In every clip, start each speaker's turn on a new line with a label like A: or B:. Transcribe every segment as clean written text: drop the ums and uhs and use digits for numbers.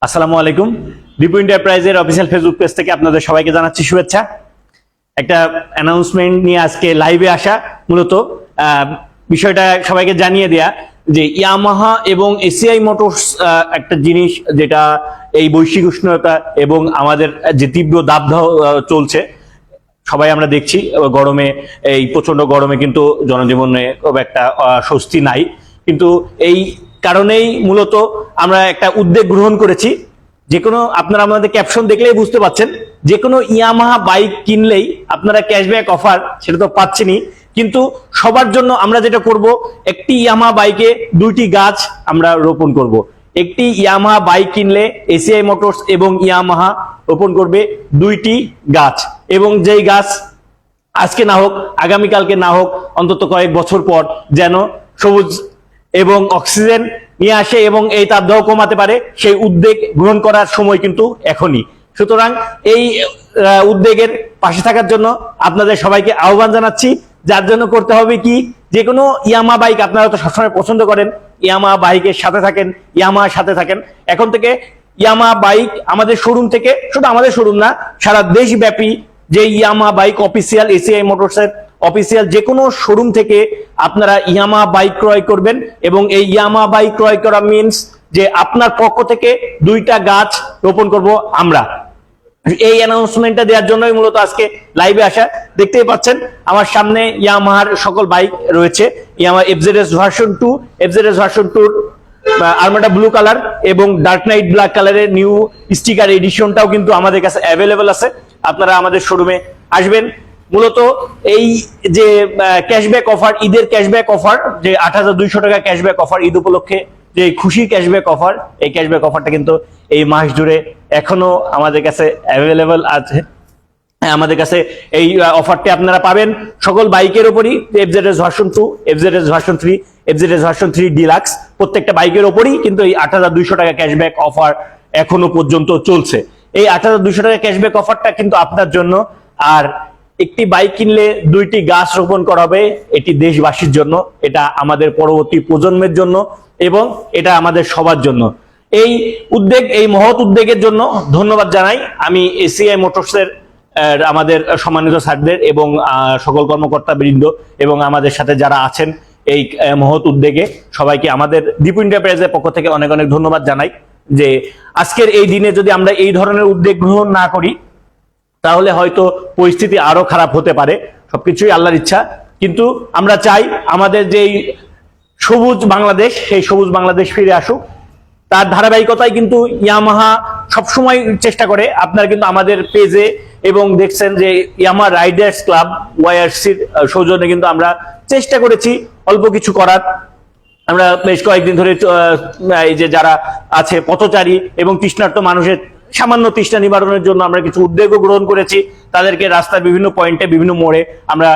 A: আসসালামু আলাইকুম। দীপু এন্টারপ্রাইজের অফিসিয়াল ফেসবুক পেজ থেকে আপনাদের সবাইকে জানাচ্ছি শুভেচ্ছা। একটা অ্যানাউন্সমেন্ট নিয়ে আজকে লাইভে আসা, মূলত বিষয়টা সবাইকে জানিয়ে দেয়া যে ইয়ামাহা এবং এসিআই মোটরস একটা জিনিস যেটা এই বৈশ্বিক উষ্ণতা এবং আমাদের যে তীব্র দাবদাহ চলছে সবাই আমরা দেখছি, গরমে, এই প্রচন্ড গরমে কিন্তু জনজীবনে খুব একটা স্বস্তি নাই। কিন্তু এই কারণেই মূলত আমরা একটা উদ্যোগ গ্রহণ করেছি। যে কোনো, আপনারা আমাদের ক্যাপশন দেখলেই বুঝতে পাচ্ছেন, যে কোনো ইয়ামাহা বাইক কিনলেই আপনারা ক্যাশব্যাক অফার সেটা তো পাচ্ছেনই, কিন্তু সবার জন্য আমরা যেটা করব, একটি ইয়ামাহা বাইকে 2টি গাছ আমরা রোপণ করব। একটি ইয়ামাহা বাইক কিনলে এসিআই মোটরস এবং ইয়ামাহা রোপণ করবে 2টি গাছ, এবং যেই গাছ আজকে না হোক, আগামীকালকে না হোক, অন্তত কয়েক বছর পর যেন সবুজ এবং অক্সিজেন নিয়ে আসে এবং এই তাপদাহ কমাতে পারে, সেই উদ্যোগ গ্রহণ করার সময় কিন্তু এখনই। সুতরাং এই উদ্যোগের পাশে থাকার জন্য আপনাদের সবাইকে আহ্বান জানাচ্ছি। যার জন্য করতে হবে কি, যে কোনো ইয়ামাহা বাইক আপনারা তো সবসময় পছন্দ করেন, ইয়ামাহা বাইকের সাথে থাকেন, ইয়ামাহার সাথে থাকেন। এখন থেকে ইয়ামাহা বাইক আমাদের শোরুম থেকে, শুধু আমাদের শোরুম না, সারা দেশব্যাপী যে ইয়ামাহা বাইক অফিসিয়াল, এসিআই মোটরসের অফিসিয়াল যে কোনো শোরুম থেকে আপনারা ইয়ামাহা বাইক ক্রয় করবেন, এবং এই ইয়ামাহা বাইক ক্রয় করা মিনস যে আপনার পক্ষ থেকে 2টা গাছ রোপণ করব আমরা। এই অ্যানাউন্সমেন্টটা দেওয়ার জন্যই মূলত আজকে লাইভে আসা। দেখতেই পাচ্ছেন আমার সামনে ইয়ামাহার সকল বাইক রয়েছে। Yamaha FZS version 2, FZS version 2 Armatta blue colour এবং ডার্ক নাইট ব্ল্যাক কালারের নিউ স্টিকার এডিশনটাও কিন্তু আমাদের কাছে অ্যাভেলেবল আছে। আপনারা আমাদের শোরুমে আসবেন। মূলত এই যে ক্যাশব্যাক অফার, ঈদের ক্যাশব্যাক অফার, যে 8200 টাকা ক্যাশব্যাক অফার, ঈদ উপলক্ষে যে খুশির ক্যাশব্যাক অফার, এই ক্যাশব্যাক অফারটা কিন্তু এই মাস জুড়ে এখনো আমাদের কাছে অ্যাভেলেবল আছে। আমাদের কাছে এই অফারটি আপনারা পাবেন সকল বাইকের উপরই, FZS version 2, FZS version 3, FZS version 3 deluxe, প্রত্যেকটা বাইকের উপরই কিন্তু এই 8200 টাকা ক্যাশব্যাক অফার এখনো পর্যন্ত চলছে। এই 8200 টাকা ক্যাশব্যাক অফারটা কিন্তু আপনার জন্য। আর একটি বাইক কিনলে 2টি গাছ রোপণ করা হবে, এটি দেশবাসীর জন্য, এটা আমাদের পরবর্তী প্রজন্মের জন্য, এবং এটা আমাদের সবার জন্য। এই উদ্যোগ, এই মহৎ উদ্যোগের জন্য ধন্যবাদ জানাই আমি এসিআই মোটরসের আমাদের সম্মানিত স্যারদের এবং সকল কর্মকর্তা বৃন্দ এবং আমাদের সাথে যারা আছেন এই মহৎ উদ্যোগে, সবাইকে আমাদের দীপু এন্টারপ্রাইজের পক্ষ থেকে অনেক অনেক ধন্যবাদ জানাই। যে আজকের এই দিনে যদি আমরা এই ধরনের উদ্যোগ গ্রহণ না করি, তাহলে হয়তো পরিস্থিতি আরো খারাপ হতে পারে। সবকিছুই আল্লাহর ইচ্ছা, কিন্তু আমরা চাই আমাদের যেই সবুজ বাংলাদেশ, সেই সবুজ বাংলাদেশ ফিরে আসুক। তার ধারাবাহিকতায় কিন্তু ইয়ামাহা সবসময় চেষ্টা করে। আপনারা কিন্তু আমাদের পেজে এবং দেখছেন যে ইয়ামাহা রাইডার্স ক্লাব ওয়াইআরসির সৌজন্যে কিন্তু আমরা চেষ্টা করেছি অল্প কিছু করার। আমরা বেশ কয়েকদিন ধরে এই যে যারা আছে পথচারী এবং তৃষ্ণার্ত মানুষের সামান্য তৃষ্ণা নিবারণের জন্য আমরা কিছু উদ্যোগও গ্রহণ করেছি। তাদেরকে রাস্তার বিভিন্ন পয়েন্টে, বিভিন্ন মোড়ে আমরা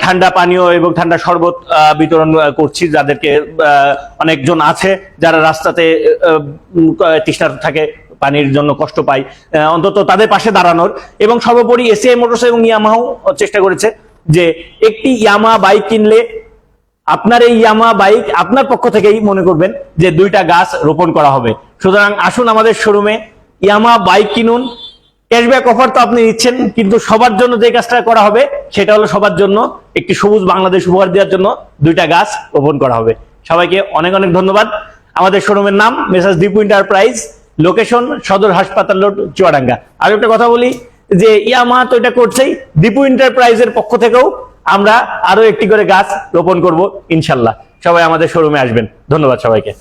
A: ঠান্ডা পানীয় এবং ঠান্ডা শরবত বিতরণ করছি। যাদেরকে অনেকজন আছে যারা রাস্তাতে তৃষ্ণার্ত থাকে, পানির জন্য কষ্ট পায়, অন্তত তাদের পাশে দাঁড়ানোর। এবং সর্বোপরি এসিআই মোটরস এবং ইয়ামাহাও চেষ্টা করেছে যে একটি ইয়ামাহা বাইক কিনলে আপনার এই ইয়ামাহা বাইক আপনার পক্ষ থেকেই মনে করবেন যে 2টা গাছ রোপণ করা হবে। সুতরাং আসুন আমাদের শোরুমে, ইয়ামাহা বাইক কিনুন। ক্যাশব্যাক অফার তো আপনি নিচ্ছেন, কিন্তু সবার জন্য যে কাজটা করা হবে সেটা হলো সবার জন্য একটি সবুজ বাংলাদেশ উপহার দেওয়ার জন্য 2টা গাছ রোপণ করা হবে। সবাইকে অনেক অনেক ধন্যবাদ। আমাদের শোরুমের নাম মেসার্স দীপু এন্টারপ্রাইজ, লোকেশন সদর হাসপাতাল রোড, চুয়াডাঙ্গা। আর একটা কথা বলি যে ইয়ামাহা তো এটা করছেই, দীপু এন্টারপ্রাইজের পক্ষ থেকেও আমরা আরো একটি করে গাছ রোপণ করব ইনশাল্লাহ। সবাই আমাদের শোরুমে আসবেন। ধন্যবাদ সবাইকে।